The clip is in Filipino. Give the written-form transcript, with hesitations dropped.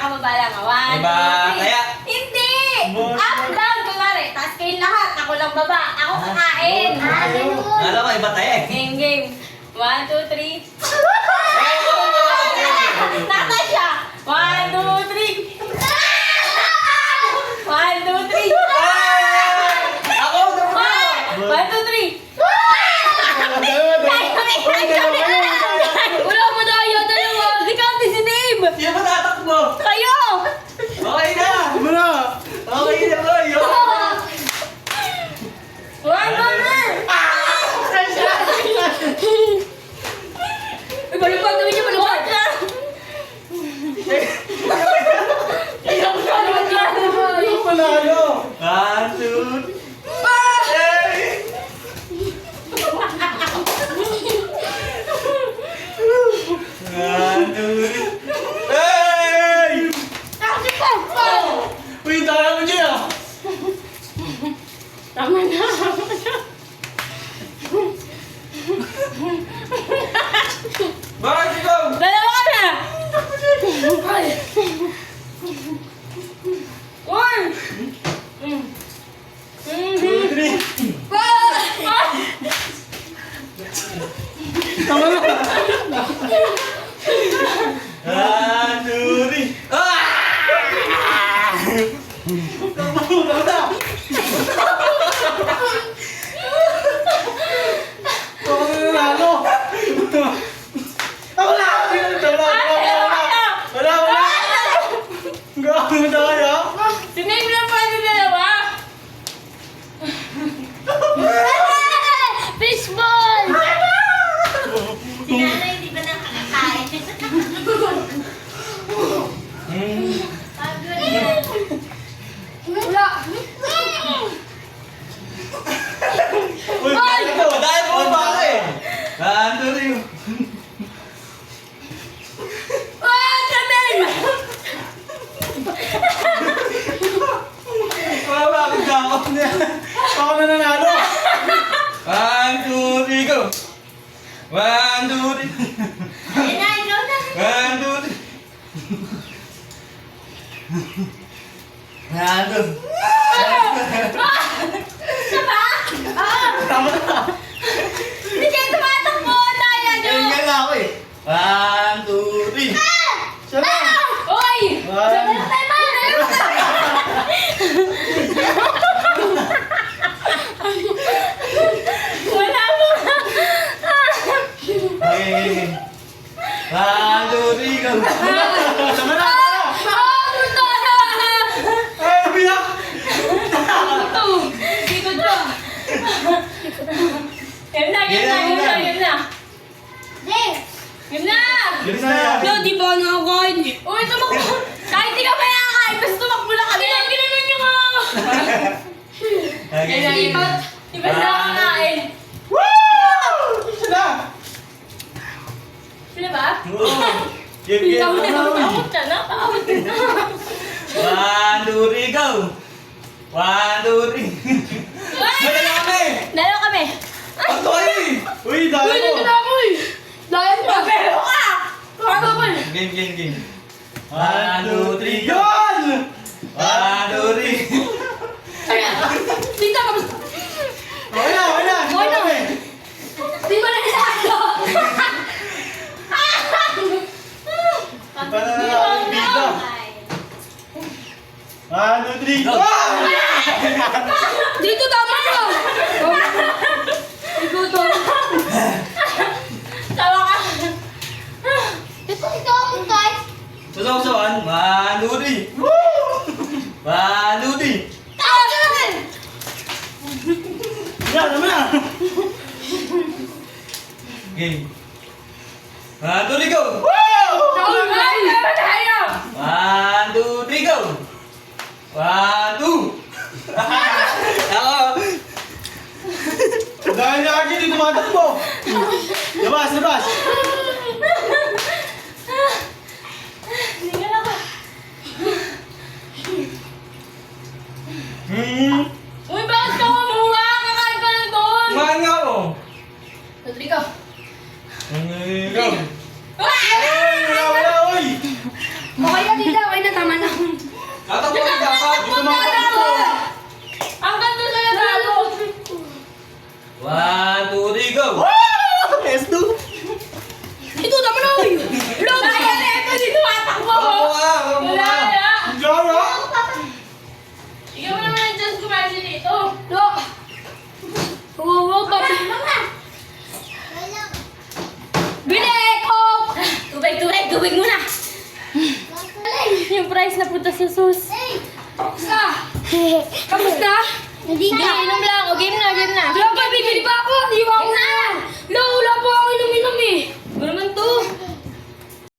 kakababa lang. 1, Diba? 2, 3. Kaya... Hindi! Up, down, kunwari. Tapos kayo lahat. Ako lang baba. Ako kakain. Alam mo, iba tayo eh. Game. 1, 2, 3. Nata siya. 1, 2, 3. 1, 2, 3. Ako, dapat! 1, 2, 3. Wala mo tayo, dalawa. Di counting si Dave. Sino ba tatakbo? Kayo. Okay na! Muna! Okay na ba? Yun! 1, 2, 3. Balupad, gawin niyo balupad. Yung panalo! 1, 2, 1, 2, 3. Hey! Uy, dala mo dyan ah! Tama na. Bakit ikaw? Dalawa na. One. 2, 3. Tama na! 1, 2, 3. Ah! Tama na! Ako na nanalo! Ako na! Wala! Gawa mo tayo! Sinave lang pa yung dalawa. Fishball! Si Nana hindi ba nakakakain? Wala. Uy, bakit ito? Dahil mo ba ako eh? 1, 2, 3. Ah, Kamel! Wala ba akong dakot niya? Ako na nanalo! 1, 2, 3, go! 1, 2, 3. Ayun na, ikaw na. 1, 2, 3. 1, 2. Siya ba? Ah! Tama na! Hindi kayo tumatakbo! Naya nyo! Ayun nga nga ako eh. 1, 2, 3. Siya na! Oy! Siya na lang tayo wala mo! Okay. 1, 2, 3, go! Tama na! Ah! Puto! Ay, biyak! Puto! Dito to! Yun na! Yun na! Bilis na! No, di ba nakakain? Uy, tumakbo! Kahit di ka pa nakakain, basta tumakbo lang kami! Ginanon niyo ko! Okay. Yan na, iba na nakakain. Woo! Siya na! Sila ba? Game, game. Takot ka na, takot ka na. 1, 2, 3, go! 1, 2, 3. Wala na kami! Dalawa kami. Ang toy! Uy, dala Uy, mo! dito na ako eh. Dahil mo. Pero ka! Ano ba? Game, game, game. 1, 2, 3, go! Yan! 1, 2, 3. Dito ka. Okay na! Okay na! Okay na. Di ba na isado? Iba na nanalo yung bida. 1, 2, 3, go! Dito tama ka. Ikaw to. Tawa ka. Ito ako guys. Sasaw-sawan. 1, 2, 3. 1, 2, 3. Tagal! Yan, tama na! Game. 1, 2, 3, go! Tagal! Tayo! 1, 2, 3, go! 1, 2. Ako. Dahil na akin dito tumatakbo! Labas, labas! Hindi ka na ka. Uy, bakit ka mamuha? Kakain ka na doon. Kumain nga ako. Tudri ka. Go. Ay, wala, wala, uy! Okay na dito. Okay na. Tatakbo ka dapat. Dito mga takbo. Ang ganda sa natalo. 1, 2, 3, go! Esto. Ito naman ako yun. Log, ito dito matakbo ko. Wala, wala. Jara. Ikaw mo naman ang Diyos kumasin dito. Log. Oo, papi. Bili, Coke! Tubig muna. Yung price na punta sa sus. Kamusta? Hindi ka. Inom lang. O, game na. Wala pa, bibili pa ako. Iwan ko na. Wala po ako inom-inom eh. Ano naman to?